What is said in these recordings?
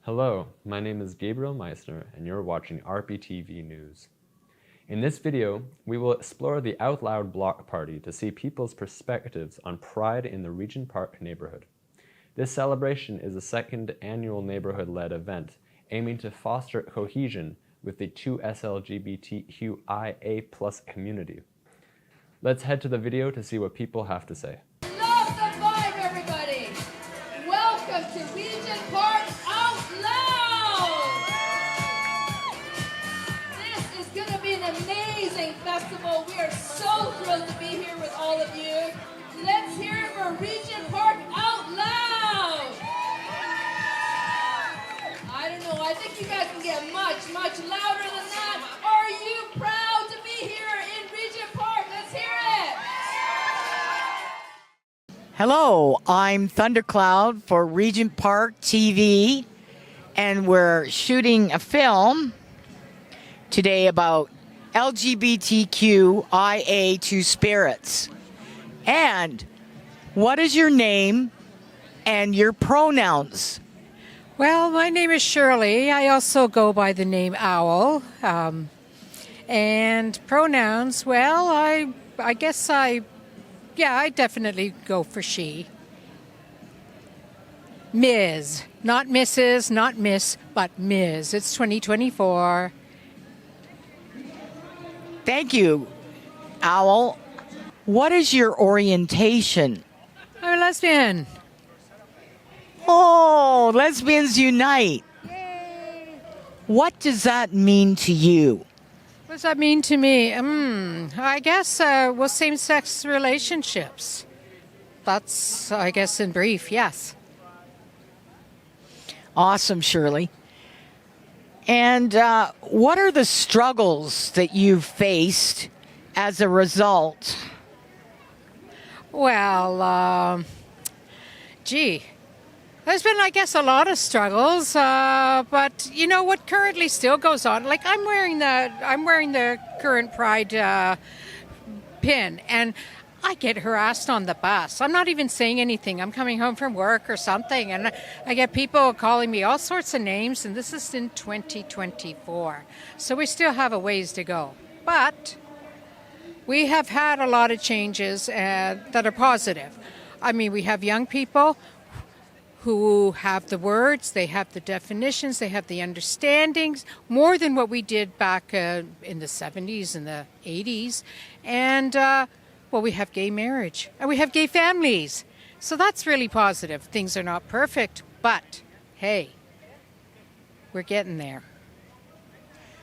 Hello, my name is Gabriel Meissner, and you're watching rptv News. In this video, we will explore the OUTLOUD block party to see people's perspectives on Pride in the Regent Park neighborhood. This celebration is a second annual neighborhood-led event aiming to foster cohesion with the 2S LGBTQIA+ community. Let's head to the video to see what people have to say. Love the vibe, everybody! Welcome to Regent Park Out Loud! This is going to be an amazing festival. We are so thrilled to be here with all of you. Let's hear it for Regent Park Out Loud! I don't know, I think you guys can get much louder than that. Are you proud to be here in Regent Park? Let's hear it! Hello, I'm Thundercloud for Regent Park TV, and we're shooting a film today about LGBTQIA two-spirits. And what is your name and your pronouns? Well, my name is Shirley. I also go by the name Owl. And pronouns, well, I guess I definitely go for she. Ms. Not Mrs., not Miss, but Ms. It's 2024. Thank you, Owl. What is your orientation? I'm a lesbian. Oh, lesbians unite. Yay! What does that mean to you? What does that mean to me? I guess, same-sex relationships. That's, I guess, in brief, yes. Awesome, Shirley. And what are the struggles that you've faced as a result? Well, there's been, I guess, a lot of struggles, but you know what currently still goes on? Like I'm wearing the current Pride pin, and I get harassed on the bus. I'm not even saying anything. I'm coming home from work or something, and I get people calling me all sorts of names, and this is in 2024. So we still have a ways to go. But we have had a lot of changes that are positive. I mean, we have young people who have the words, they have the definitions, they have the understandings, more than what we did back in the 70s and the 80s. And, we have gay marriage, and we have gay families. So that's really positive. Things are not perfect, but hey, we're getting there.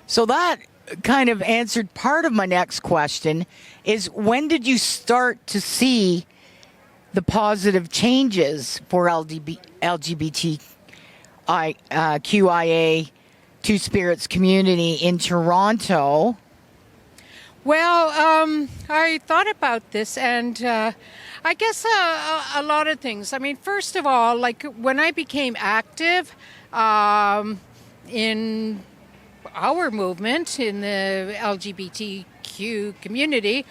So that kind of answered part of my next question, is when did you start to see the positive changes for LGBTQIA two-spirits community in Toronto? Well, I thought about this, and I guess a lot of things. I mean, first of all, like when I became active in our movement in the LGBTQ community,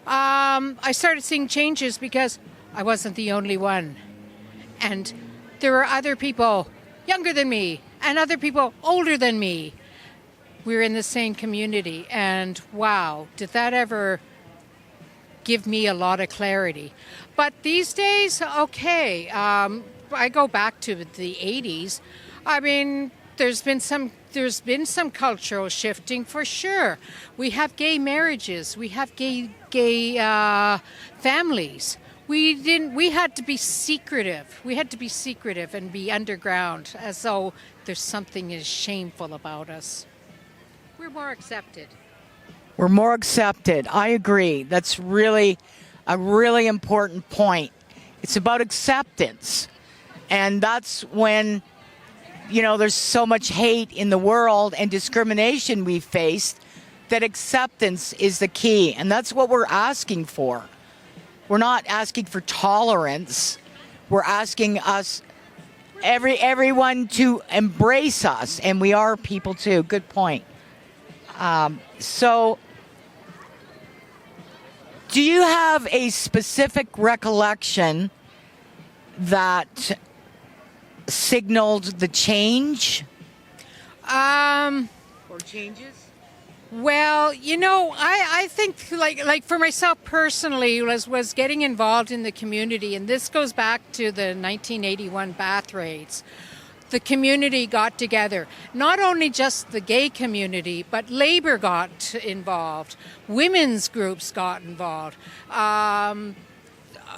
I started seeing changes because I wasn't the only one. And there were other people younger than me and other people older than me. We were in the same community, and wow, did that ever give me a lot of clarity. But these days, okay, I go back to the 80s. I mean, there's been some cultural shifting for sure. We have gay marriages, we have gay families. We had to be secretive. We had to be secretive and be underground, as though there's something is shameful about us. We're more accepted. We're more accepted. I agree. That's really a really important point. It's about acceptance. And that's when, there's so much hate in the world and discrimination we've faced, that acceptance is the key. And that's what we're asking for. We're not asking for tolerance. We're asking everyone to embrace us, and we are people too. Good point. So, do you have a specific recollection that signaled the change? Or changes? Well, you know, I think like for myself personally was getting involved in the community, and this goes back to the 1981 bath raids. The community got together, not only just the gay community, but labor got involved, women's groups got involved. A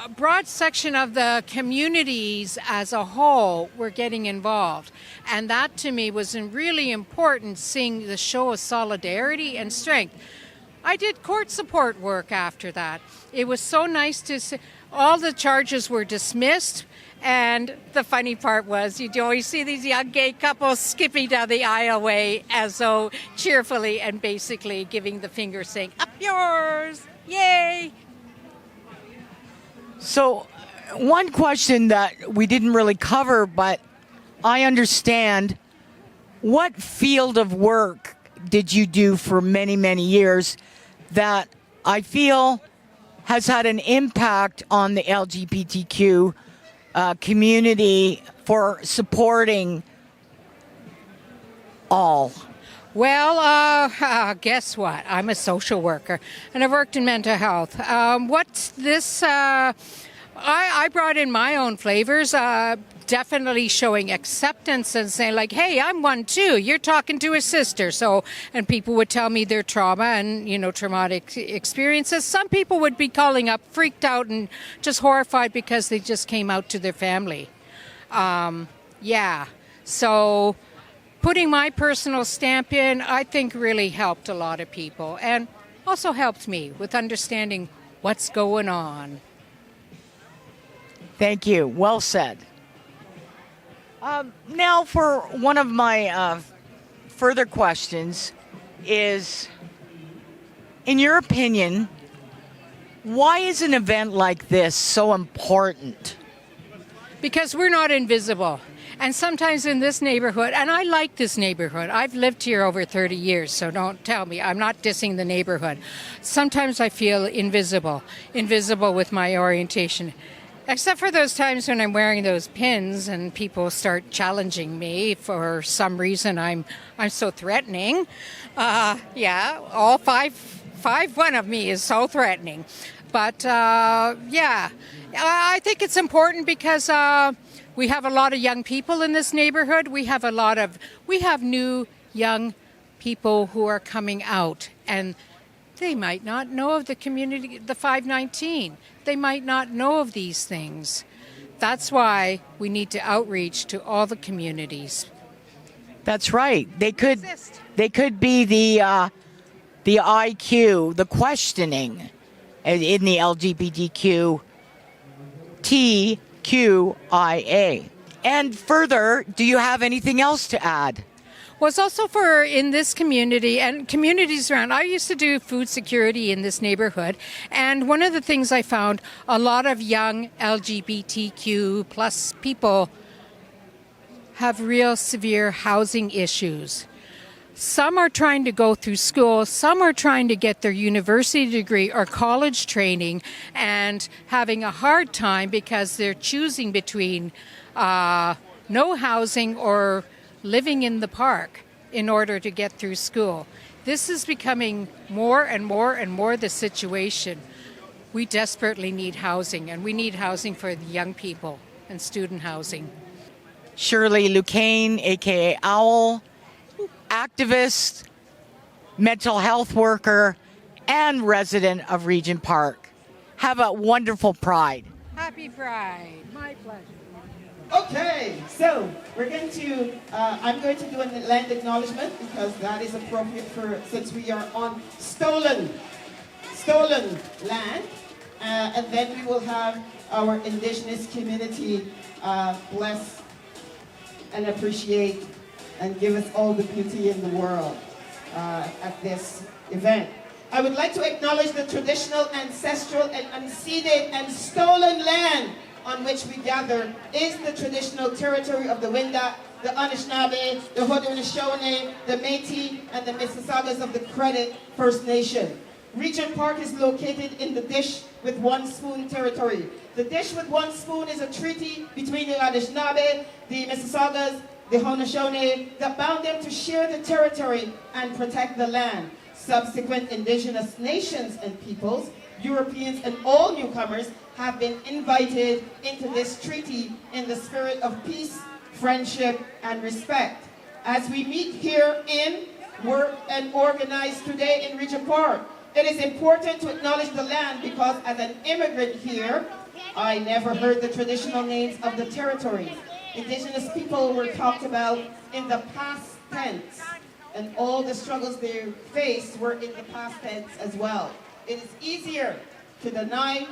broad section of the communities as a whole were getting involved. And that to me was really important, seeing the show of solidarity and strength. I did court support work after that. It was so nice to see all the charges were dismissed. And the funny part was you'd always see these young gay couples skipping down the aisleway as though cheerfully and basically giving the finger saying, "Up yours, yay." So, one question that we didn't really cover, but I understand, what field of work did you do for many, many years that I feel has had an impact on the LGBTQ community for supporting all? Well, guess what? I'm a social worker, and I've worked in mental health. What's this? I brought in my own flavors, definitely showing acceptance and saying like, "Hey, I'm one too. You're talking to a sister." So, and people would tell me their trauma and, you know, traumatic experiences. Some people would be calling up, freaked out and just horrified because they just came out to their family. So putting my personal stamp in, I think really helped a lot of people, and also helped me with understanding what's going on. Thank you. Well said. Now for one of my further questions is, in your opinion, why is an event like this so important? Because we're not invisible. And sometimes in this neighborhood, and I like this neighborhood, I've lived here over 30 years, so don't tell me, I'm not dissing the neighborhood. Sometimes I feel invisible with my orientation. Except for those times when I'm wearing those pins and people start challenging me for some reason. I'm so threatening. All one of me is so threatening. But I think it's important because we have a lot of young people in this neighborhood. We have new young people who are coming out, and they might not know of the community, the 519. They might not know of these things. That's why we need to outreach to all the communities. That's right. They could be the IQ, the questioning in the LGBTQ TQIA. And further, do you have anything else to add? Well, it's also for in this community and communities around. I used to do food security in this neighborhood, and one of the things I found, a lot of young LGBTQ plus people have real severe housing issues. Some are trying to go through school, some are trying to get their university degree or college training and having a hard time because they're choosing between no housing or living in the park in order to get through school. This is becoming more and more the situation. We desperately need housing, and we need housing for the young people and student housing. Shirley Lucane, aka Owl, activist, mental health worker, and resident of Regent Park. Have a wonderful Pride. Happy Pride. My pleasure. Okay, so we're going to, I'm going to do a land acknowledgement because that is appropriate since we are on stolen land. And then we will have our Indigenous community bless and appreciate and give us all the beauty in the world at this event. I would like to acknowledge the traditional, ancestral, and unceded and stolen land on which we gather is the traditional territory of the Wendat, the Anishinaabe, the Haudenosaunee, the Métis, and the Mississaugas of the Credit First Nation. Regent Park is located in the Dish with One Spoon territory. The Dish with One Spoon is a treaty between the Anishinaabe, the Mississaugas, the Haudenosaunee that bound them to share the territory and protect the land. Subsequent indigenous nations and peoples, Europeans and all newcomers have been invited into this treaty in the spirit of peace, friendship, and respect. As we meet here in, work, and organize today in Regent Park, it is important to acknowledge the land because as an immigrant here, I never heard the traditional names of the territories. Indigenous people were talked about in the past tense, and all the struggles they faced were in the past tense as well. It is easier to deny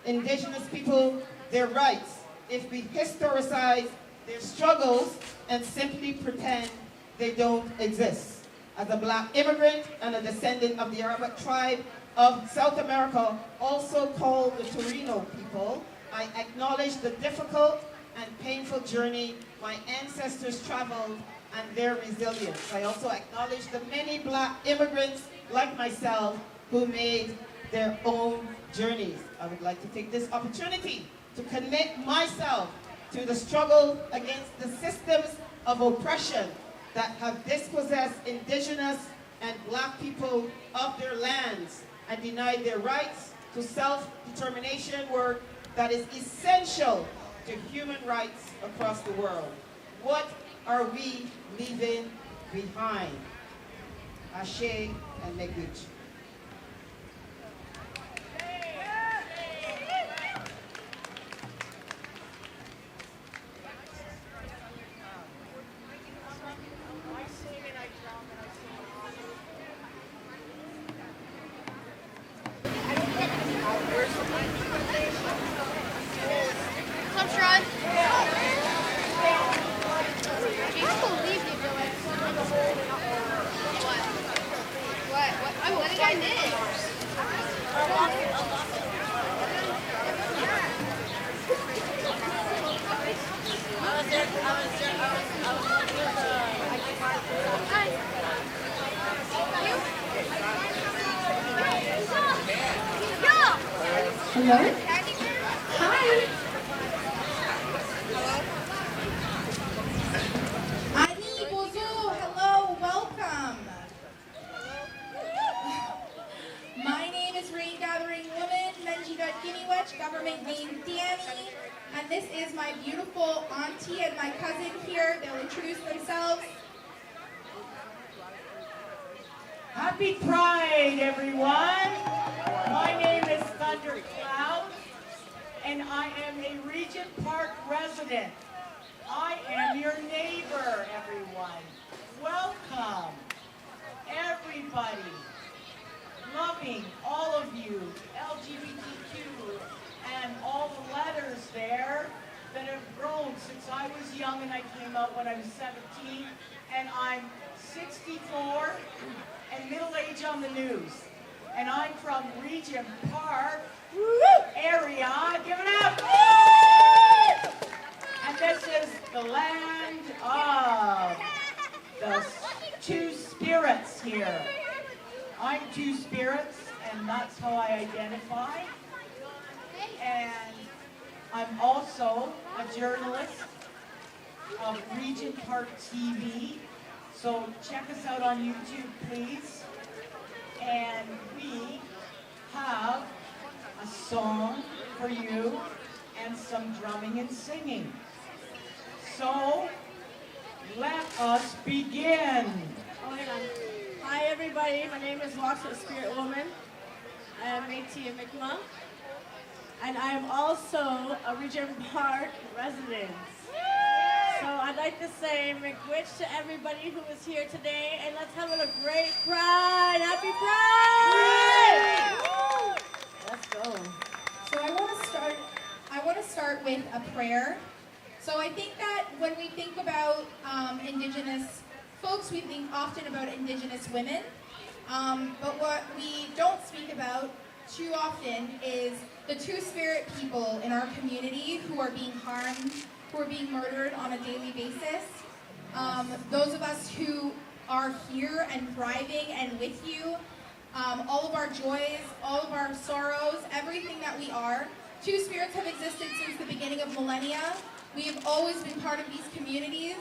Indigenous people their rights if we historicize their struggles and simply pretend they don't exist. As a Black immigrant and a descendant of the Arabic tribe of South America, also called the Torino people, I acknowledge the difficult and painful journey my ancestors traveled and their resilience. I also acknowledge the many Black immigrants like myself who made their own journeys. I would like to take this opportunity to commit myself to the struggle against the systems of oppression that have dispossessed Indigenous and Black people of their lands and denied their rights to self-determination work that is essential to human rights across the world. What are we leaving behind? Ashe and Megwich. Hello? Hi. Ani, bonjour, hello, welcome. My name is Rain Gathering Woman, Menjidot Giniwech, government name Danny, and this is my beautiful auntie and my cousin here. They'll introduce themselves. Happy Pride, everyone. My name is Thundercloud, and I am a Regent Park resident. I am your neighbor, everyone. Welcome, everybody. Loving all of you, LGBTQ, and all the letters there that have grown since I was young and I came out when I was 17, and I'm 64 and middle age on the news. And I'm from Regent Park area. Give it up! And this is the land of the two spirits here. I'm two spirits, and that's how I identify. And I'm also a journalist of Regent Park TV. So check us out on YouTube, please. And we have a song for you and some drumming and singing. So let us begin. Oh, hang on. Hi, everybody. My name is Loxa Spirit Woman. I am Métis and Mi'kmaq. And I am also a Regent Park resident. So I'd like to say Miigwech to everybody who is here today, and let's have a great Pride! Happy Pride! Let's go. So I want to start with a prayer. So I think that when we think about Indigenous folks, we think often about Indigenous women. But what we don't speak about too often is the Two-Spirit people in our community who are being harmed, who are being murdered on a daily basis. Those of us who are here and thriving and with you, all of our joys, all of our sorrows, everything that we are. Two Spirits have existed since the beginning of millennia. We have always been part of these communities.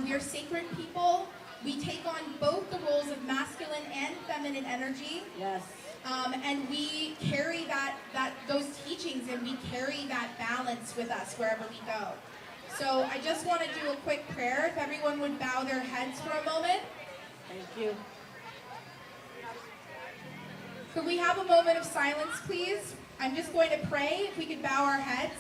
We are sacred people. We take on both the roles of masculine and feminine energy. Yes. And we carry those teachings, and we carry that balance with us wherever we go. So I just want to do a quick prayer. If everyone would bow their heads for a moment. Thank you. Could we have a moment of silence, please? I'm just going to pray. If we could bow our heads.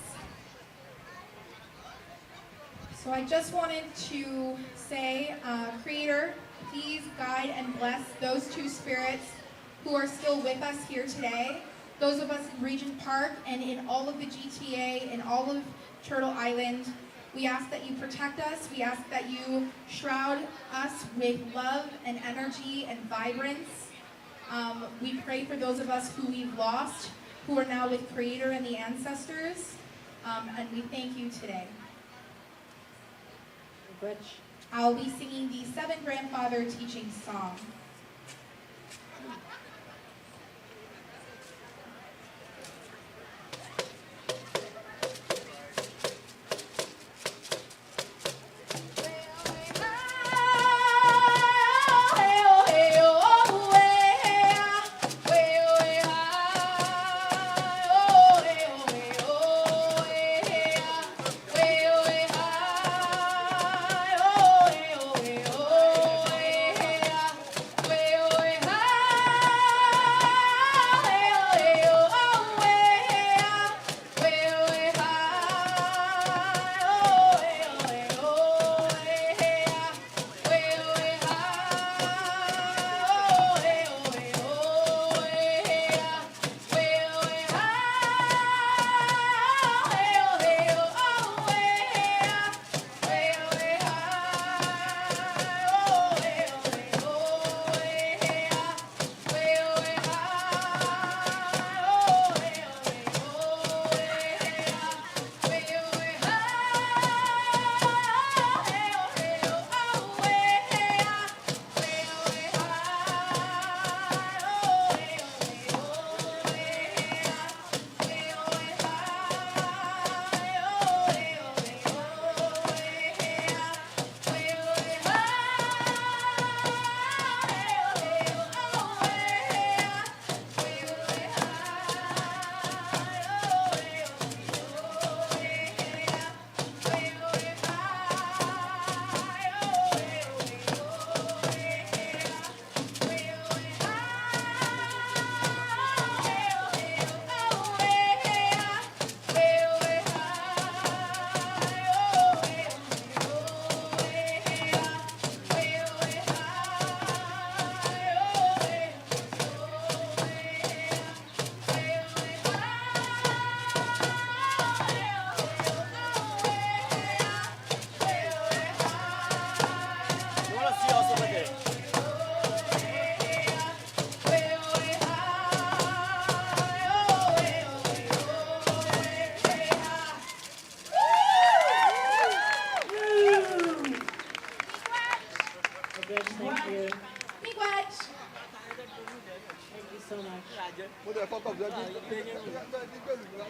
So I just wanted to say, Creator, please guide and bless those two spirits who are still with us here today. Those of us in Regent Park and in all of the GTA and all of Turtle Island. We ask that you protect us. We ask that you shroud us with love and energy and vibrance. We pray for those of us who we've lost, who are now with Creator and the ancestors. And we thank you today. I'll be singing the Seven Grandfather Teaching Song.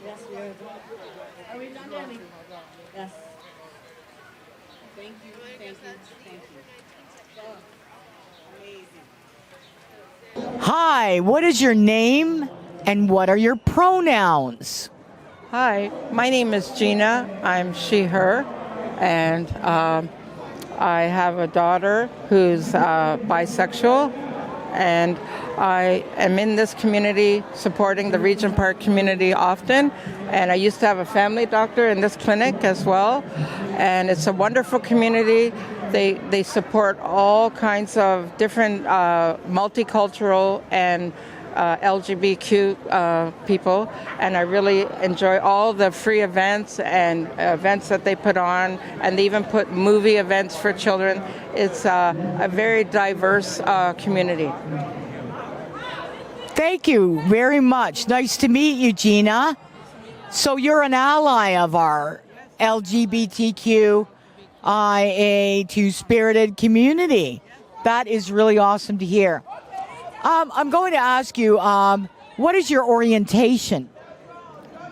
Yes, we are. Are we done, Danny? Yes. Thank you, thank you, thank you. So, amazing. Hi, what is your name and what are your pronouns? Hi, my name is Gina. I'm she, her, and I have a daughter who's bisexual, and I am in this community supporting the Regent Park community often, and I used to have a family doctor in this clinic as well, and it's a wonderful community. They support all kinds of different multicultural and LGBTQ people, and I really enjoy all the free events and events that they put on, and they even put movie events for children. It's a very diverse community. Thank you very much. Nice to meet you, Gina. So you're an ally of our LGBTQIA2-spirited community. That is really awesome to hear. I'm going to ask you, what is your orientation?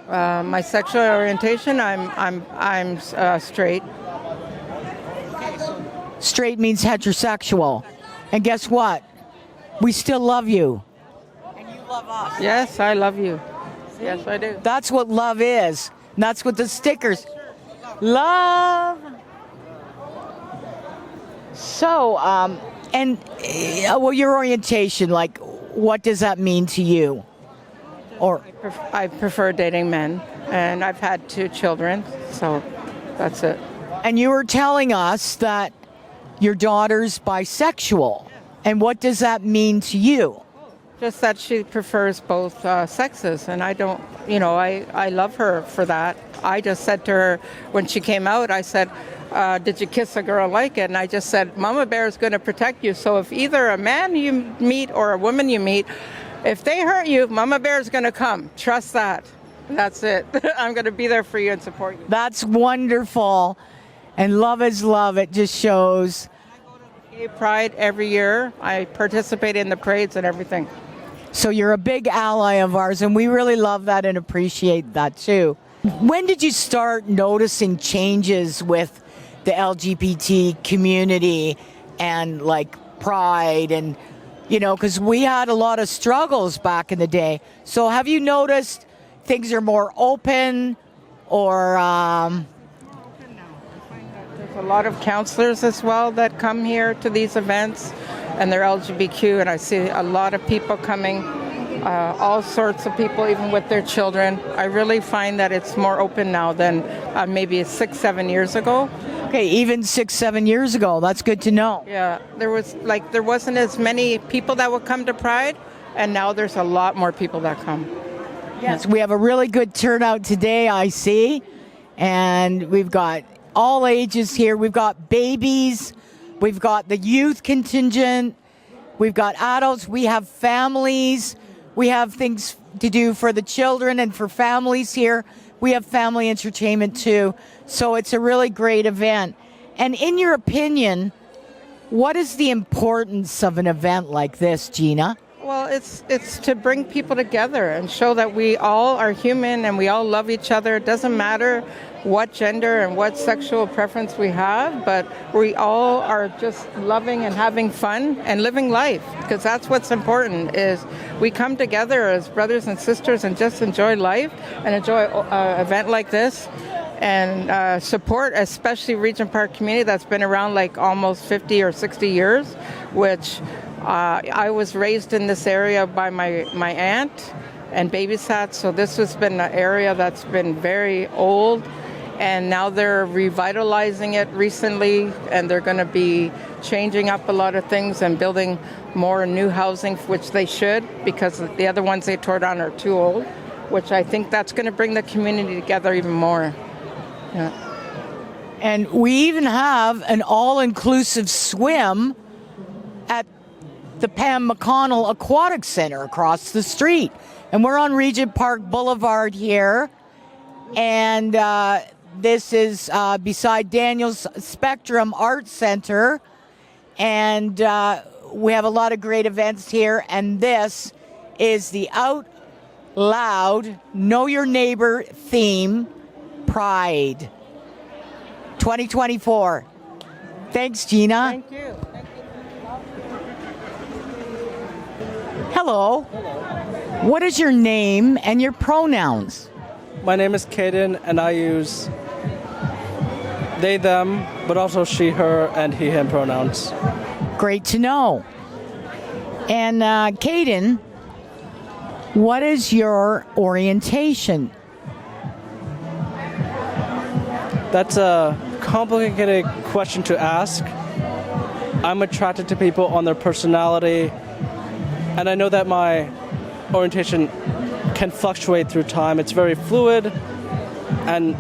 My sexual orientation, I'm straight. Straight means heterosexual. And guess what? We still love you. And you love us. Yes, I love you. Yes, I do. That's what love is. And that's what the stickers. Love. So, well, your orientation, like, what does that mean to you? Or I prefer dating men, and I've had 2 children, so that's it. And you were telling us that your daughter's bisexual. And what does that mean to you? Just that she prefers both sexes, and I don't, I love her for that. I just said to her when she came out, I said, did you kiss a girl like it? And I just said, Mama Bear is going to protect you. So if either a man you meet or a woman you meet, if they hurt you, Mama Bear is going to come. Trust that. That's it. I'm going to be there for you and support you. That's wonderful. And love is love. It just shows. I go to Gay Pride every year. I participate in the parades and everything. So you're a big ally of ours, and we really love that and appreciate that too. When did you start noticing changes with the LGBT community and like pride and, because we had a lot of struggles back in the day. So have you noticed things are more open or... There's a lot of counselors as well that come here to these events, and they're LGBTQ, and I see a lot of people coming, all sorts of people, even with their children. I really find that it's more open now than maybe 6-7 years ago. Okay, even 6-7 years ago. That's good to know. Yeah, there wasn't as many people that would come to Pride, and now there's a lot more people that come. Yes, we have a really good turnout today, I see, and we've got all ages here. We've got babies, we've got the youth contingent, we've got adults, we have families, we have things to do for the children and for families here. We have family entertainment too. So it's a really great event. And in your opinion, what is the importance of an event like this, Gina? Well, it's to bring people together and show that we all are human and we all love each other. It doesn't matter what gender and what sexual preference we have, but we all are just loving and having fun and living life, because that's what's important, is we come together as brothers and sisters and just enjoy life and enjoy an event like this and support especially Regent Park community that's been around like almost 50 or 60 years, which I was raised in this area by my aunt and babysat, so this has been an area that's been very old. And now they're revitalizing it recently, and they're going to be changing up a lot of things and building more new housing, which they should, because the other ones they tore down are too old, which I think that's going to bring the community together even more. Yeah. And we even have an all-inclusive swim at the Pam McConnell Aquatic Center across the street. And we're on Regent Park Boulevard here. And this is beside Daniel's Spectrum Art Center. And we have a lot of great events here. And this is the Out Loud Know Your Neighbor theme, Pride 2024. Thanks, Gina. Thank you. Hello. What is your name and your pronouns? My name is Caden, and I use they, them, but also she, her, and he, him pronouns. Great to know. And Caden, what is your orientation? That's a complicated question to ask. I'm attracted to people on their personality, and I know that my orientation can fluctuate through time. It's very fluid, and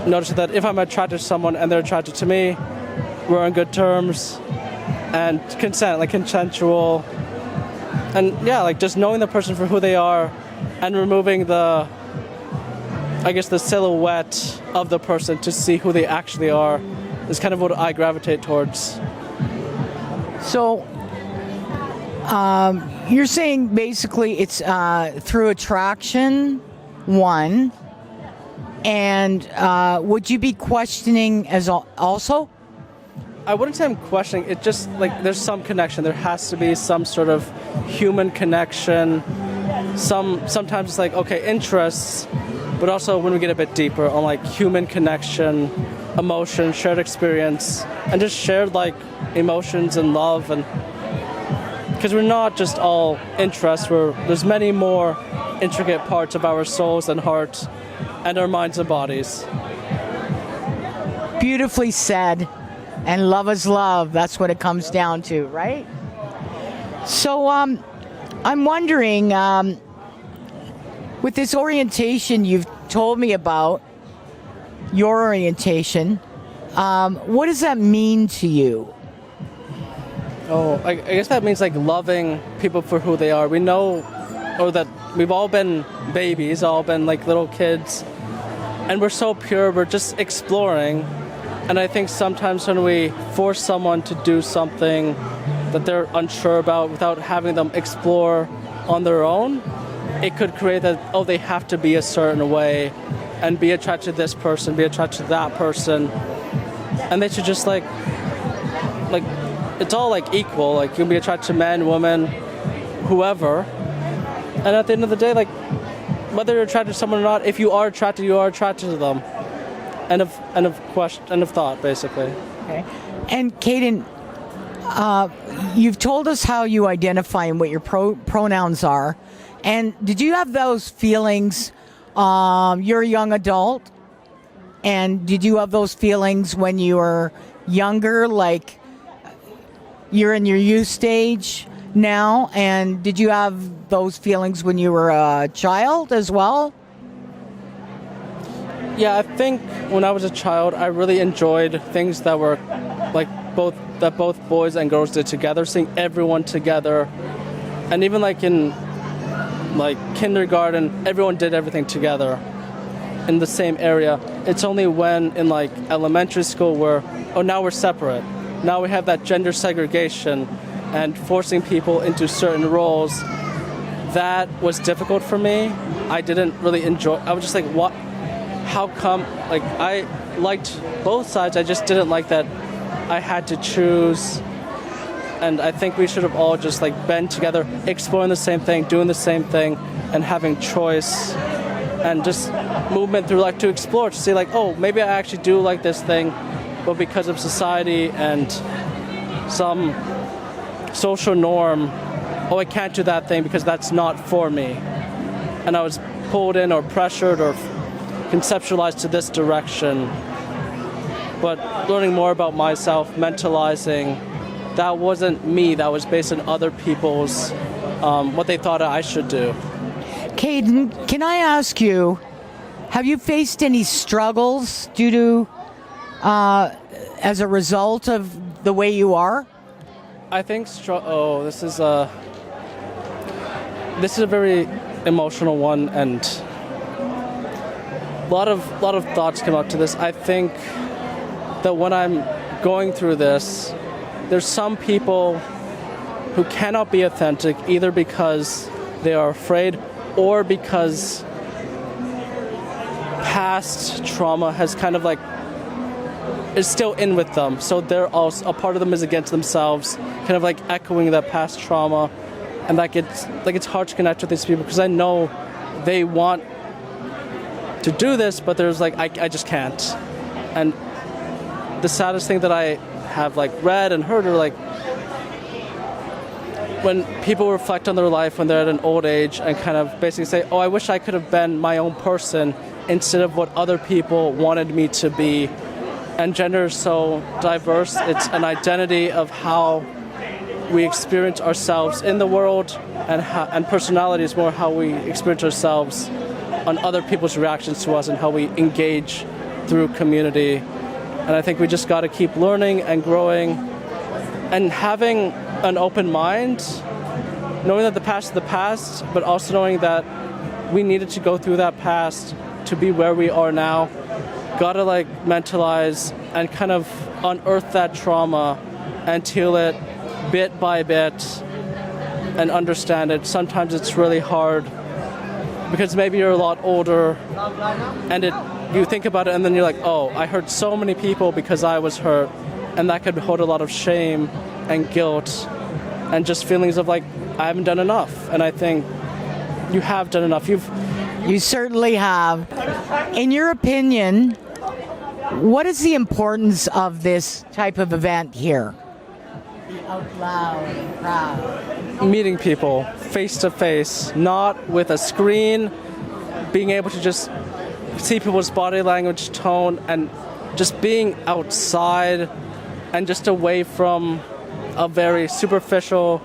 notice that if I'm attracted to someone and they're attracted to me, we're on good terms, and consensual, and yeah, like just knowing the person for who they are and removing the silhouette of the person to see who they actually are is kind of what I gravitate towards. So, You're saying basically it's through attraction, one, and would you be questioning as also? I wouldn't say I'm questioning. It's just like there's some connection. There has to be some sort of human connection. Sometimes it's like, okay, interests, but also when we get a bit deeper on like human connection, emotion, shared experience, and just shared like emotions and love, and because we're not just all interests. There's many more intricate parts of our souls and hearts and our minds and bodies. Beautifully said. And love is love. That's what it comes down to, right? So I'm wondering, with this orientation you've told me about, your orientation, what does that mean to you? Oh, I guess that means like loving people for who they are. We know, or that we've all been babies, all been like little kids, and we're so pure, we're just exploring. And I think sometimes when we force someone to do something that they're unsure about without having them explore on their own, it could create that, oh, they have to be a certain way and be attracted to this person, be attracted to that person. And they should just like it's all like equal. Like you can be attracted to men, women, whoever. And at the end of the day, like whether you're attracted to someone or not, if you are attracted to them. End of thought, basically. Okay. And Caden, you've told us how you identify and what your pronouns are. And did you have those feelings? You're a young adult. And did you have those feelings when you were younger, like you're in your youth stage now? And did you have those feelings when you were a child as well? Yeah, I think when I was a child, I really enjoyed things that were like both boys and girls did together, seeing everyone together. And even like in like kindergarten, everyone did everything together in the same area. It's only when in like elementary school where, oh, now we're separate. Now we have that gender segregation and forcing people into certain roles. That was difficult for me. I didn't really enjoy. I was just like, what? How come? Like I liked both sides. I just didn't like that I had to choose. And I think we should have all just like been together, exploring the same thing, doing the same thing, and having choice and just movement through life to explore, to see like, oh, maybe I actually do like this thing, but because of society and some social norm, oh, I can't do that thing because that's not for me. And I was pulled in or pressured or conceptualized to this direction. But learning more about myself, mentalizing, that wasn't me. That was based on other people's, what they thought I should do. Caden, can I ask you, have you faced any struggles due to, as a result of the way you are? I think, this is a very emotional one, and a lot of thoughts come up to this. I think that when I'm going through this, there's some people who cannot be authentic either because they are afraid or because past trauma has kind of like is still in with them. So they're also, a part of them is against themselves, kind of like echoing that past trauma, and like it's hard to connect with these people because I know they want to do this, but there's like I just can't. And the saddest thing that I have like read and heard are like when people reflect on their life when they're at an old age and kind of basically say, oh, I wish I could have been my own person instead of what other people wanted me to be. And gender is so diverse. It's an identity of how we experience ourselves in the world, and personality is more how we experience ourselves on other people's reactions to us and how we engage through community. And I think we just got to keep learning and growing and having an open mind, knowing that the past is the past, but also knowing that we needed to go through that past to be where we are now. Got to like mentalize and kind of unearth that trauma and heal it bit by bit and understand it. Sometimes it's really hard because maybe you're a lot older and you think about it and then you're like, oh, I hurt so many people because I was hurt, and that could hold a lot of shame and guilt and just feelings of like, I haven't done enough. And I think you have done enough. You certainly have. In your opinion, what is the importance of this type of event here? Out loud and proud. Meeting people face to face, not with a screen, being able to just see people's body language, tone, and just being outside and just away from a very superficial,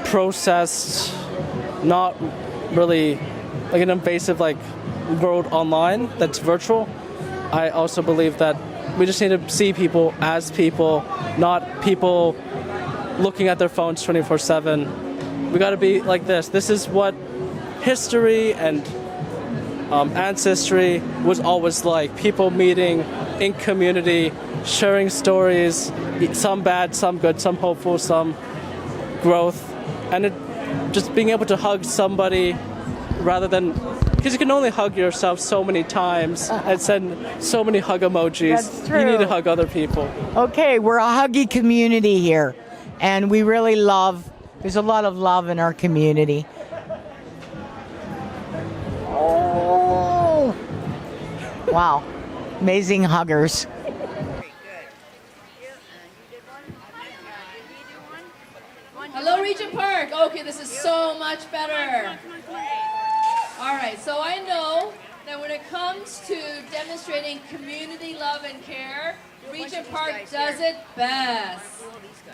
processed, not really like an invasive like world online that's virtual. I also believe that we just need to see people as people, not people looking at their phones 24/7. We got to be like this. This is what history and ancestry was always like. People meeting in community, sharing stories, some bad, some good, some hopeful, some growth, and just being able to hug somebody rather than, because you can only hug yourself so many times and send so many hug emojis. That's true. You need to hug other people. Okay, we're a huggy community here, and we really love, there's a lot of love in our community. Oh, wow, amazing huggers. Hello, Regent Park. Okay, this is so much better. All right, so I know that when it comes to demonstrating community love and care, Regent Park does it best.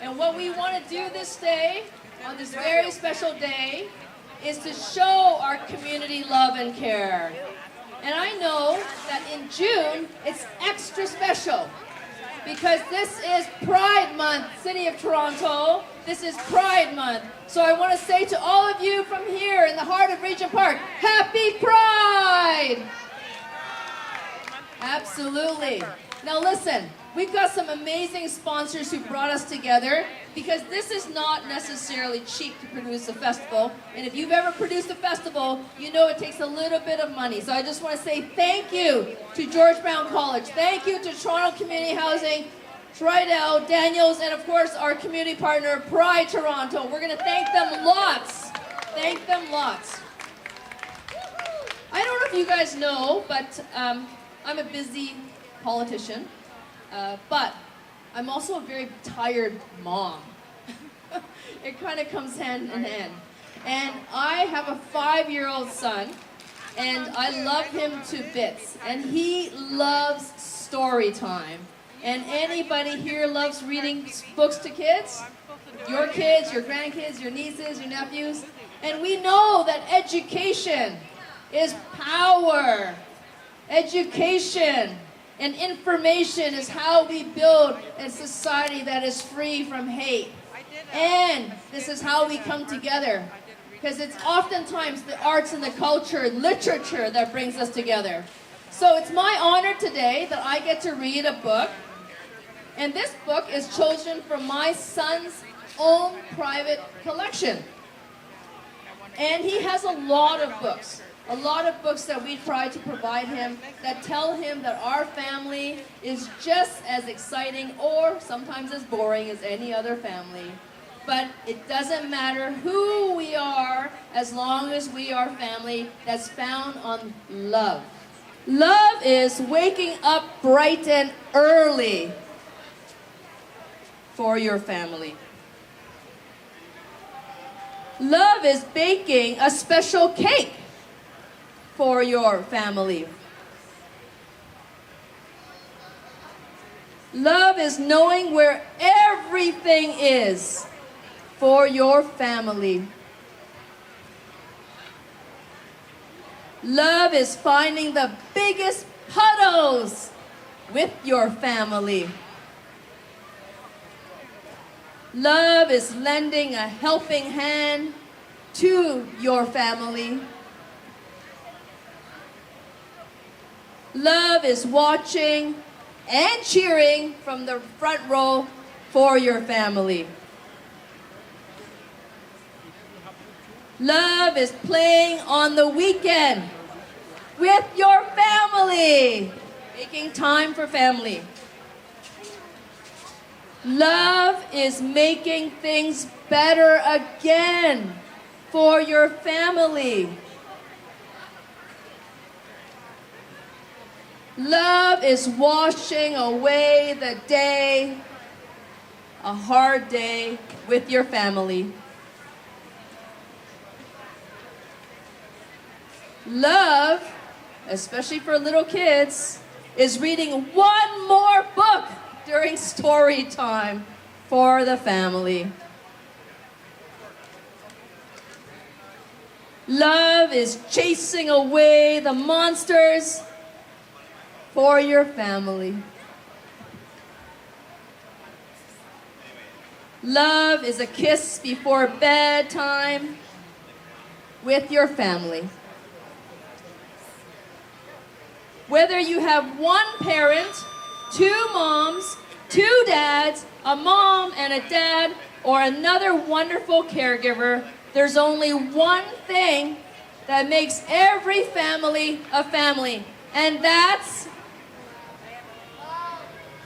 And what we want to do this day, on this very special day, is to show our community love and care. And I know that in June, it's extra special because this is Pride Month, City of Toronto. This is Pride Month. So I want to say to all of you from here in the heart of Regent Park, Happy Pride! Absolutely. Now listen, we've got some amazing sponsors who brought us together because this is not necessarily cheap to produce a festival. And if you've ever produced a festival, you know it takes a little bit of money. So I just want to say thank you to George Brown College. Thank you to Toronto Community Housing, Tridel, Daniels, and of course our community partner, Pride Toronto. We're going to thank them lots. Thank them lots. I don't know if you guys know, but I'm a busy politician, but I'm also a very tired mom. It kind of comes hand in hand. And I have a 5-year-old son, and I love him to bits. And he loves story time. And anybody here loves reading books to kids? Your kids, your grandkids, your nieces, your nephews? And we know that education is power. Education and information is how we build a society that is free from hate. And this is how we come together. Because it's oftentimes the arts and the culture, literature that brings us together. So it's my honor today that I get to read a book. And this book is chosen from my son's own private collection. And he has a lot of books. A lot of books that we try to provide him that tell him that our family is just as exciting or sometimes as boring as any other family. But it doesn't matter who we are as long as we are family that's found on love. Love is waking up bright and early for your family. Love is baking a special cake for your family. Love is knowing where everything is for your family. Love is finding the biggest puddles with your family. Love is lending a helping hand to your family. Love is watching and cheering from the front row for your family. Love is playing on the weekend with your family, making time for family. Love is making things better again for your family. Love is washing away the day, a hard day with your family. Love, especially for little kids, is reading one more book during story time for the family. Love is chasing away the monsters for your family. Love is a kiss before bedtime with your family. Whether you have one parent, two moms, two dads, a mom and a dad, or another wonderful caregiver, there's only one thing that makes every family a family, and that's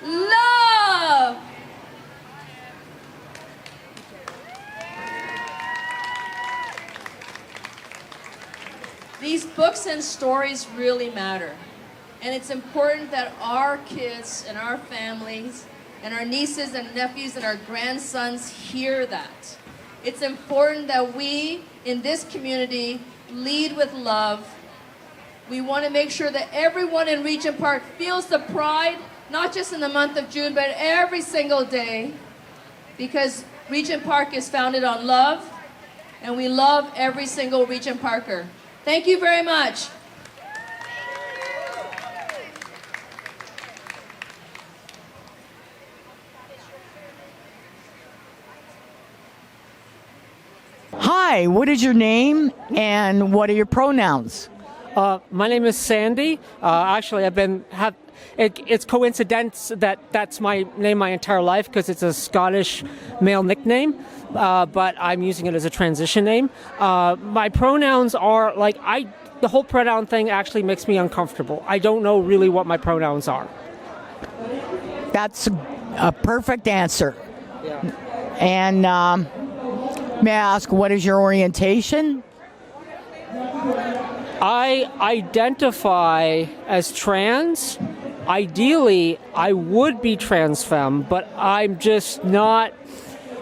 love. These books and stories really matter. And it's important that our kids and our families and our nieces and nephews and our grandsons hear that. It's important that we in this community lead with love. We want to make sure that everyone in Regent Park feels the pride, not just in the month of June, but every single day, because Regent Park is founded on love, and we love every single Regent Parker. Thank you very much. Hi, what is your name and what are your pronouns? My name is Sandy. Actually, it's coincidence that that's my name my entire life because it's a Scottish male nickname, but I'm using it as a transition name. My pronouns are the whole pronoun thing actually makes me uncomfortable. I don't know really what my pronouns are. That's a perfect answer. Yeah. And may I ask, what is your orientation? I identify as trans. Ideally, I would be trans femme, but I'm just not.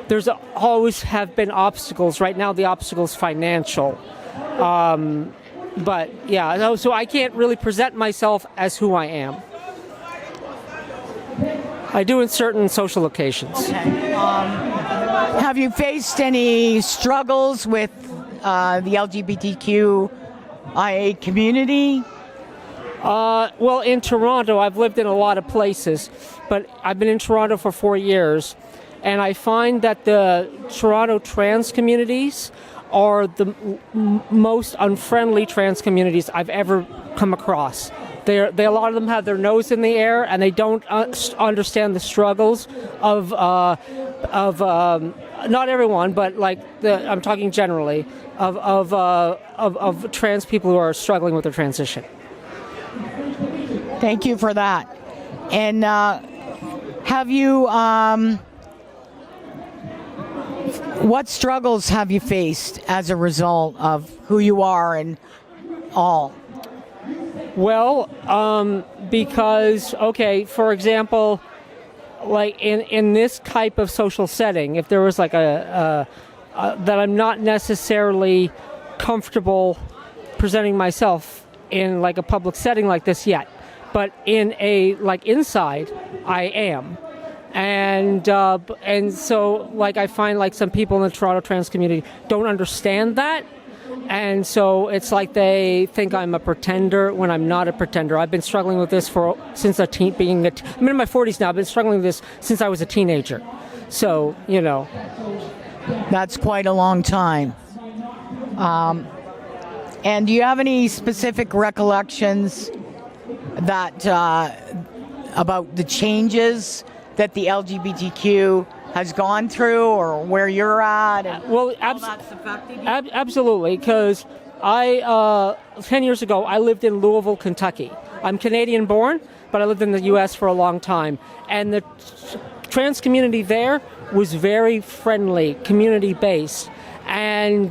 There's always have been obstacles. Right now, the obstacle's financial. But yeah, so I can't really present myself as who I am. I do in certain social occasions. Okay. Have you faced any struggles with the LGBTQIA community? Well, in Toronto, I've lived in a lot of places, but I've been in Toronto for 4 years, and I find that the Toronto trans communities are the most unfriendly trans communities I've ever come across. A lot of them have their nose in the air, and they don't understand the struggles of not everyone, but I'm talking generally of trans people who are struggling with their transition. Thank you for that. And have you? What struggles have you faced as a result of who you are and all? Well, because, for example, in this type of social setting, if there was that I'm not necessarily comfortable presenting myself in a public setting like this yet, but in inside, I am. And so I find some people in the Toronto trans community don't understand that. And so it's like they think I'm a pretender when I'm not a pretender. I've been struggling with this since I'm in my 40s now. I've been struggling with this since I was a teenager. So, That's quite a long time. And do you have any specific recollections that about the changes that the LGBTQ has gone through, or where you're at, and Well, how that's affected you? absolutely, because 10 years ago, I lived in Louisville, Kentucky. I'm Canadian born, but I lived in the U.S. for a long time. And the trans community there was very friendly, community-based, and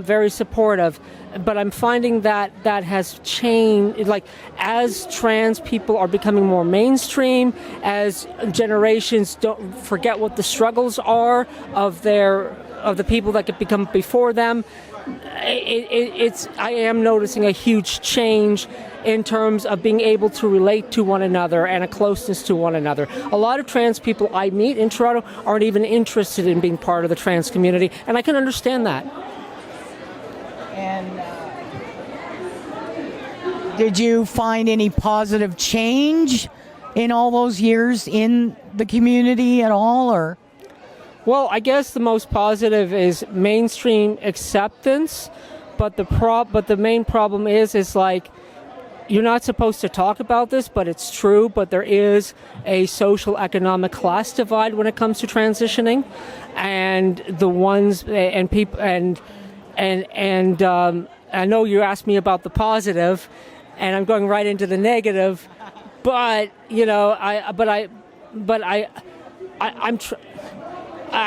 very supportive. But I'm finding that that has changed, like, as trans people are becoming more mainstream, as generations don't forget what the struggles are of the people that could become before them. I am noticing a huge change in terms of being able to relate to one another and a closeness to one another. A lot of trans people I meet in Toronto aren't even interested in being part of the trans community, and I can understand that. And did you find any positive change in all those years in the community at all, or? Well, I guess the most positive is mainstream acceptance, but the main problem is like, you're not supposed to talk about this, but it's true. But there is a social economic class divide when it comes to transitioning, and the ones and people and I know you asked me about the positive, and I'm going right into the negative, but you know, I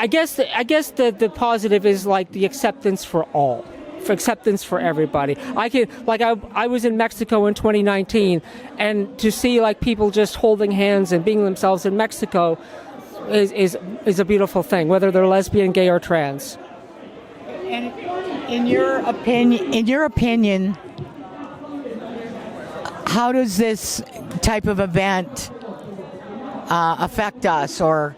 guess the positive is like the acceptance for all, for acceptance for everybody. I was in Mexico in 2019, and to see like people just holding hands and being themselves in Mexico is a beautiful thing, whether they're lesbian, gay, or trans. And in your opinion, how does this type of event affect us, or?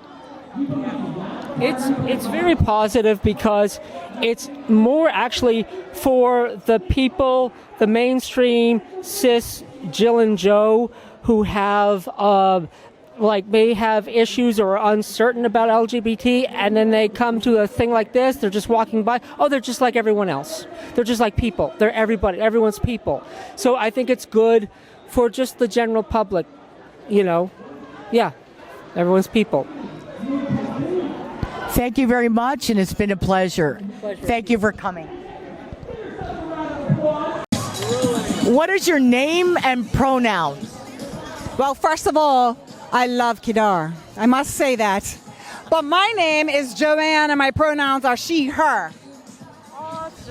It's very positive because it's more actually for the people, the mainstream cis Jill and Joe who have may have issues or are uncertain about LGBT, and then they come to a thing like this, they're just walking by, oh, they're just like everyone else. They're just like people. They're everybody, everyone's people. So I think it's good for just the general public, you know. Yeah, everyone's people. Thank you very much, and it's been a pleasure. Thank you for coming. What is your name and pronouns? Well, first of all, I love Kedar. I must say that. But my name is Joanne, and my pronouns are she, her.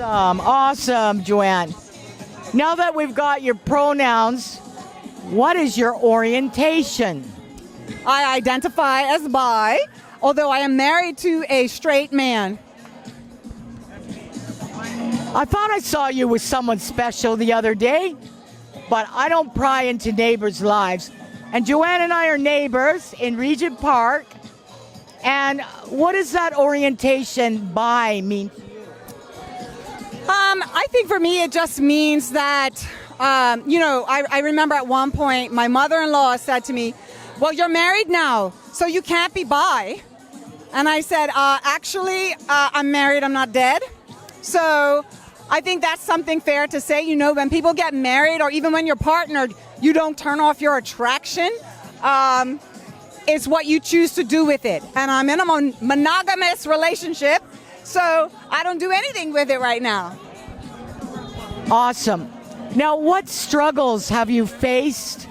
Awesome, Joanne. Now that we've got your pronouns, what is your orientation? I identify as bi, although I am married to a straight man. I thought I saw you with someone special the other day, but I don't pry into neighbors' lives. And Joanne and I are neighbors in Regent Park. And what does that orientation bi mean to you? I think for me it just means that, I remember at one point my mother-in-law said to me, well, you're married now, so you can't be bi. And I said, actually, I'm married, I'm not dead. So I think that's something fair to say. You know, when people get married, or even when you're partnered, you don't turn off your attraction. It's what you choose to do with it. And I'm in a monogamous relationship, so I don't do anything with it right now. Awesome. Now, what struggles have you faced?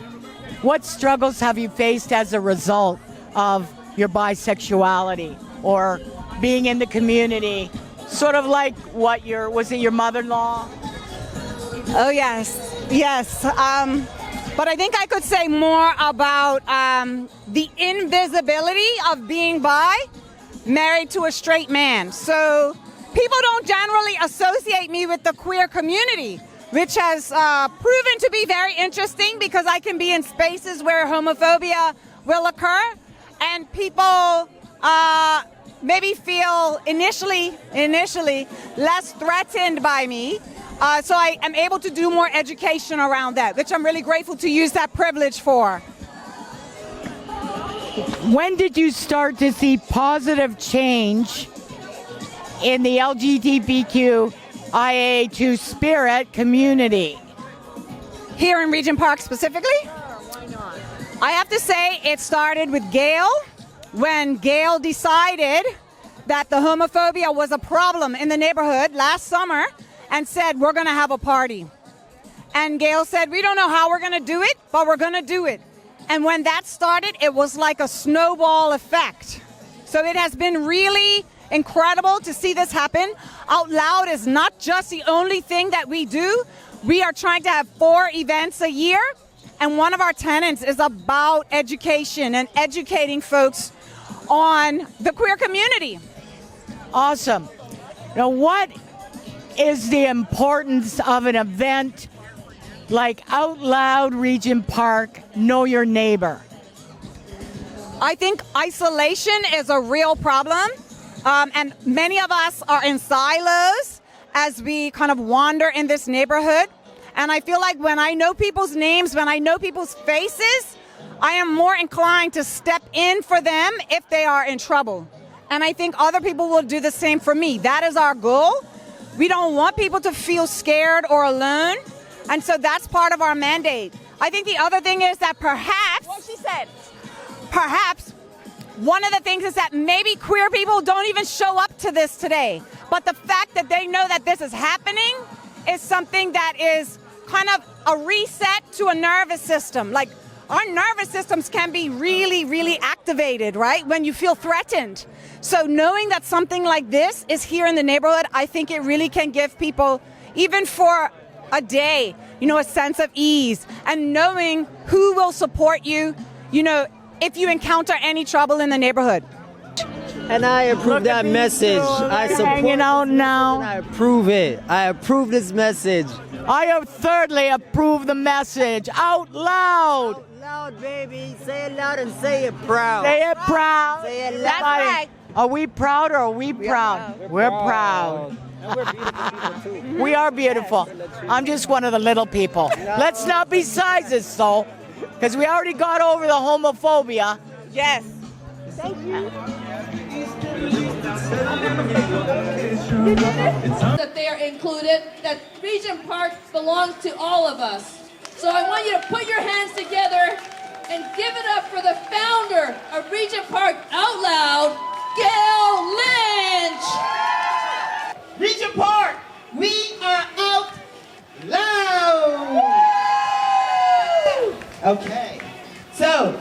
What struggles have you faced as a result of your bisexuality or being in the community? Sort of like was it your mother-in-law? Oh, yes. But I think I could say more about the invisibility of being bi, married to a straight man. So people don't generally associate me with the queer community, which has proven to be very interesting because I can be in spaces where homophobia will occur, and people maybe feel initially less threatened by me. So I am able to do more education around that, which I'm really grateful to use that privilege for. When did you start to see positive change in the LGBTQIA2 spirit community? Here in Regent Park specifically? Why not? I have to say it started with Gail when Gail decided that the homophobia was a problem in the neighborhood last summer and said, we're going to have a party. And Gail said, we don't know how we're going to do it, but we're going to do it. And when that started, it was like a snowball effect. So it has been really incredible to see this happen. Out Loud is not just the only thing that we do. We are trying to have 4 events a year. And one of our tenets is about education and educating folks on the queer community. Awesome. Now, what is the importance of an event like Out Loud Regent Park, Know Your Neighbor? I think isolation is a real problem. And many of us are in silos as we kind of wander in this neighborhood. And I feel like when I know people's names, when I know people's faces, I am more inclined to step in for them if they are in trouble. And I think other people will do the same for me. That is our goal. We don't want people to feel scared or alone. And so that's part of our mandate. I think the other thing is that perhaps, what she said, perhaps one of the things is that maybe queer people don't even show up to this today. But the fact that they know that this is happening is something that is kind of a reset to a nervous system. Like, our nervous systems can be really, really activated, right, when you feel threatened. So knowing that something like this is here in the neighborhood, I think it really can give people, even for a day, a sense of ease, and knowing who will support you, if you encounter any trouble in the neighborhood. And I approve that message. I support hanging out now. And I approve it. I approve this message. I have thirdly approved the message. Out loud. Out loud, baby. Say it loud and say it proud. Say it proud. Say it loud. That's right. Are we proud or are we proud? We're proud. And we're beautiful people too. We are beautiful. I'm just one of the little people. Let's not be sizes, though, because we already got over the homophobia. Yes. Thank you. That they are included, that Regent Park belongs to all of us. So I want you to put your hands together and give it up for the founder of Regent Park Out Loud, Gail Lynch. Regent Park, we are out loud. Okay, so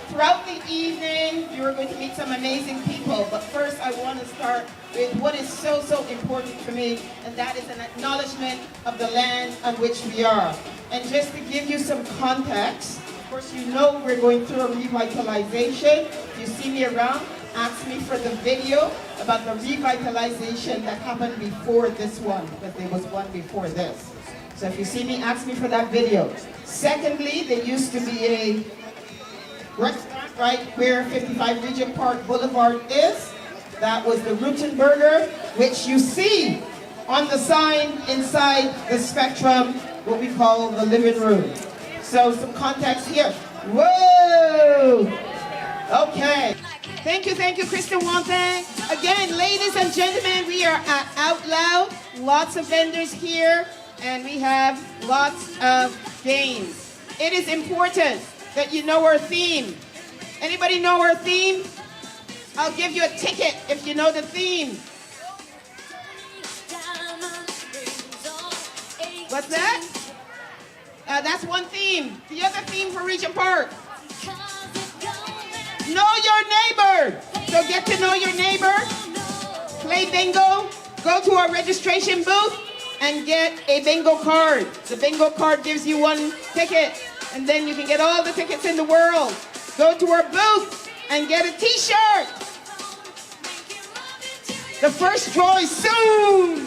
throughout the evening, you are going to meet some amazing people, but first I want to start with what is so important for me, and that is an acknowledgement of the land on which we are. And just to give you some context, of course you know we're going through a revitalization. If you see me around, ask me for the video about the revitalization that happened before this one, because there was one before this. So if you see me, ask me for that video. Secondly, there used to be a restaurant right where 55 Regent Park Boulevard is. That was the Rutenberger, which you see on the sign inside the Spectrum, what we call the living room. So some context here. Whoa! Okay. Thank you, Kristen Wong-Tang. Again, ladies and gentlemen, we are at Out Loud. Lots of vendors here, and we have lots of games. It is important that you know our theme. Anybody know our theme? I'll give you a ticket if you know the theme. What's that? That's one theme. The other theme for Regent Park. Know your neighbor. So get to know your neighbor. Play bingo. Go to our registration booth and get a bingo card. The bingo card gives you one ticket, and then you can get all the tickets in the world. Go to our booth and get a t-shirt. The first draw is soon,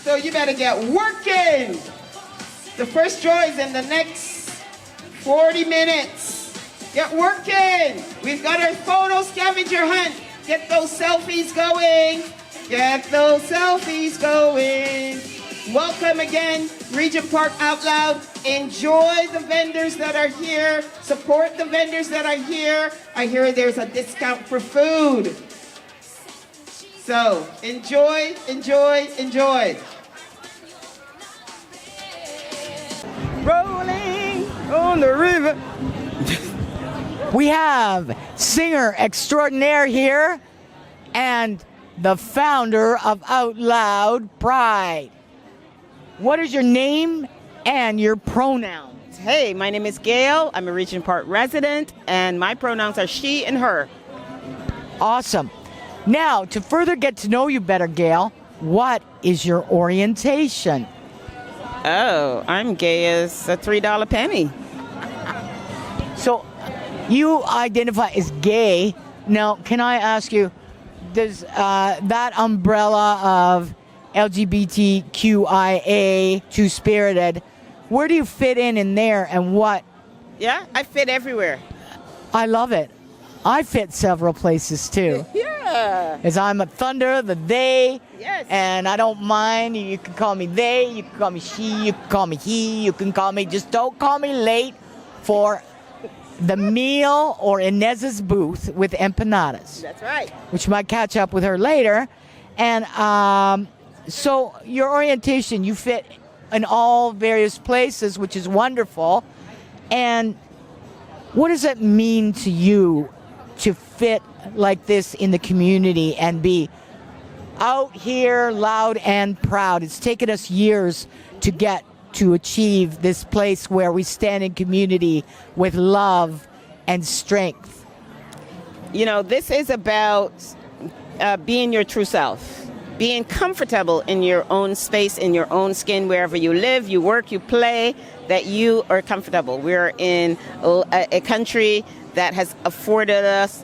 so you better get working. The first draw is in the next 40 minutes. Get working. We've got our photo scavenger hunt. Get those selfies going. Get those selfies going. Welcome again, Regent Park Out Loud. Enjoy the vendors that are here. Support the vendors that are here. I hear there's a discount for food. So enjoy, enjoy, enjoy. Rolling on the river. We have singer extraordinaire here and the founder of Out Loud Pride. What is your name and your pronouns? Hey, my name is Gail. I'm a Regent Park resident, and my pronouns are she and her. Awesome. Now, to further get to know you better, Gail, what is your orientation? Oh, I'm gay as a $3 penny. So, you identify as gay. Now, can I ask you, does that umbrella of LGBTQIA, two-spirited, where do you fit in there and what? Yeah, I fit everywhere. I love it. I fit several places too. Yeah. As I'm a thunder, the they. Yes. And I don't mind. You can call me they, you can call me she, you can call me he, you can call me, just don't call me late for the meal or Inez's booth with empanadas. That's right. Which might catch up with her later. And so your orientation, you fit in all various places, which is wonderful. And what does it mean to you to fit like this in the community and be out here loud and proud? It's taken us years to get to achieve this place where we stand in community with love and strength. You know, this is about being your true self, being comfortable in your own space, in your own skin, wherever you live, you work, you play, that you are comfortable. We're in a country that has afforded us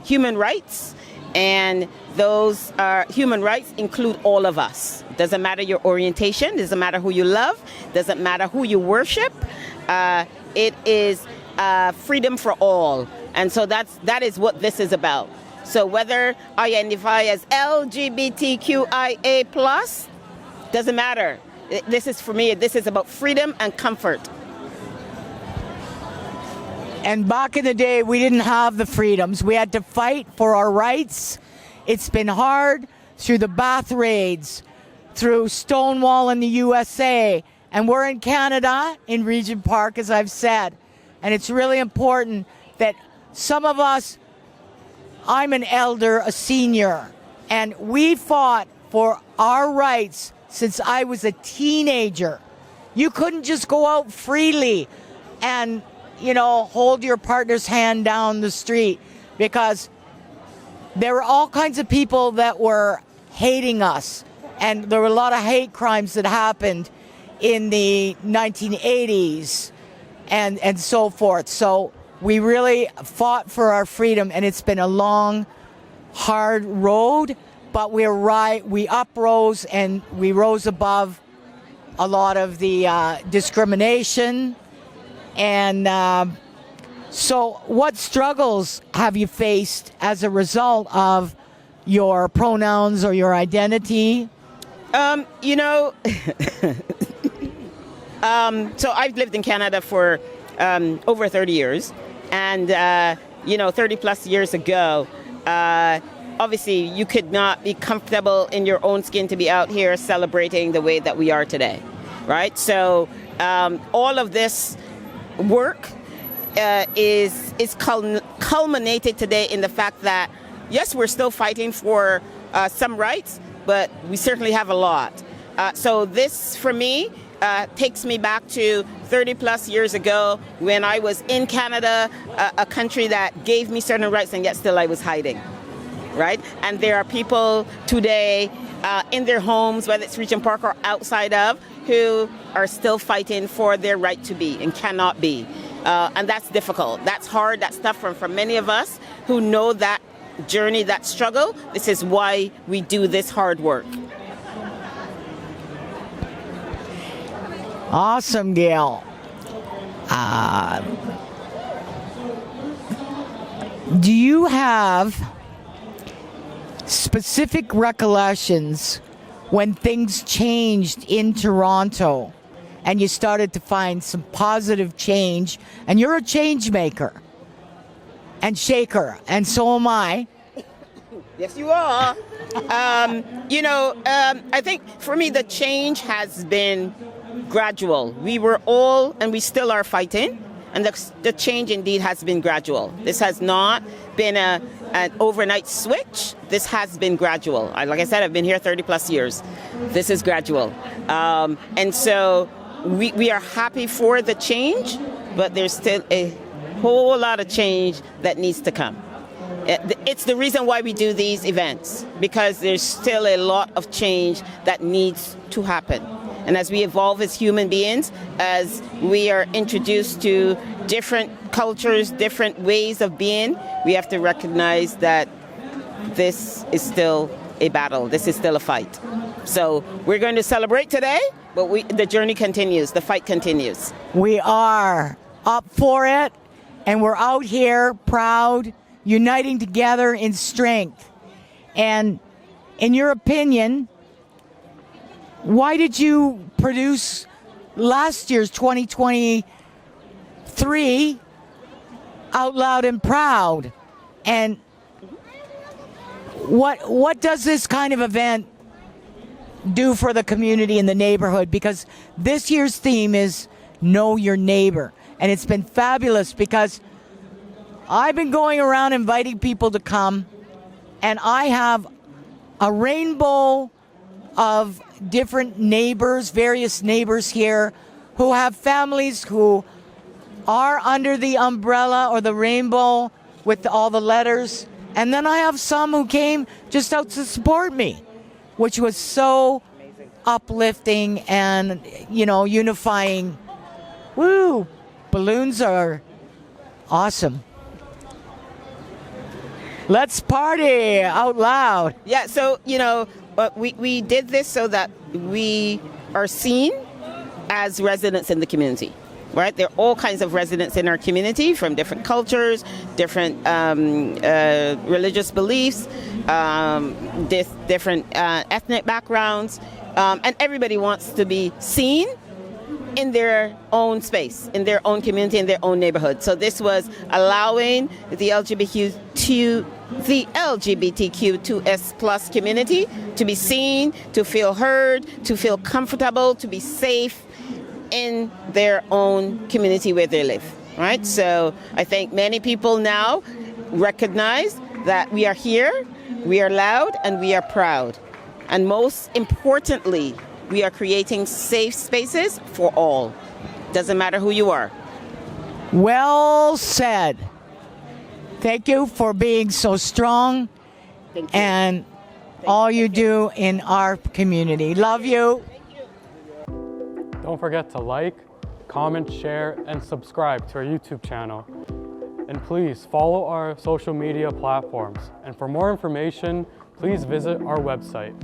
human rights, and those human rights include all of us. Doesn't matter your orientation, doesn't matter who you love, doesn't matter who you worship. It is freedom for all, and so that is what this is about. So whether I identify as LGBTQIA+, doesn't matter. This is, for me, this is about freedom and comfort. And back in the day, we didn't have the freedoms. We had to fight for our rights. It's been hard through the Bath raids, through Stonewall in the USA, and we're in Canada, in Regent Park, as I've said. And it's really important that some of us, I'm an elder, a senior, and we fought for our rights since I was a teenager. You couldn't just go out freely and, hold your partner's hand down the street, because there were all kinds of people that were hating us. And there were a lot of hate crimes that happened in the 1980s and so forth. So we really fought for our freedom, and it's been a long, hard road, but we uprose and we rose above a lot of the discrimination. And so what struggles have you faced as a result of your pronouns or your identity? So I've lived in Canada for over 30 years. And, 30 plus years ago, obviously you could not be comfortable in your own skin to be out here celebrating the way that we are today, right? So all of this work is culminated today in the fact that, yes, we're still fighting for some rights, but we certainly have a lot. So this, for me, takes me back to 30 plus years ago when I was in Canada, a country that gave me certain rights, and yet still I was hiding, right? And there are people today in their homes, whether it's Regent Park or outside of, who are still fighting for their right to be and cannot be. And that's difficult. That's hard. That's tough for many of us who know that journey, that struggle. This is why we do this hard work. Awesome, Gail. Do you have specific recollections when things changed in Toronto and you started to find some positive change? And you're a change maker and shaker, and so am I. Yes, you are. I think for me the change has been gradual. We were all, and we still are fighting. And the change indeed has been gradual. This has not been an overnight switch. This has been gradual. Like I said, I've been here 30 plus years. This is gradual. And so we are happy for the change, but there's still a whole lot of change that needs to come. It's the reason why we do these events, because there's still a lot of change that needs to happen. And as we evolve as human beings, as we are introduced to different cultures, different ways of being, we have to recognize that this is still a battle. This is still a fight. So we're going to celebrate today, but the journey continues. The fight continues. We are up for it, and we're out here proud, uniting together in strength. And in your opinion, why did you produce last year's 2023 Out Loud and Proud? And what does this kind of event do for the community and the neighborhood? Because this year's theme is Know Your Neighbor. And it's been fabulous because I've been going around inviting people to come, and I have a rainbow of different neighbors, various neighbors here who have families who are under the umbrella or the rainbow with all the letters. And then I have some who came just out to support me, which was so uplifting and, unifying. Woo! Balloons are awesome. Let's party out loud. Yeah, so, we did this so that we are seen as residents in the community, right? There are all kinds of residents in our community from different cultures, different religious beliefs, different ethnic backgrounds, and everybody wants to be seen in their own space, in their own community, in their own neighborhood. So this was allowing the LGBTQ2S plus community to be seen, to feel heard, to feel comfortable, to be safe in their own community where they live, right? So I think many people now recognize that we are here, we are loud, and we are proud. And most importantly, we are creating safe spaces for all. Doesn't matter who you are. Well said. Thank you for being so strong and all you do in our community. Love you. Don't forget to like, comment, share, and subscribe to our YouTube channel. And please follow our social media platforms. And for more information, please visit our website.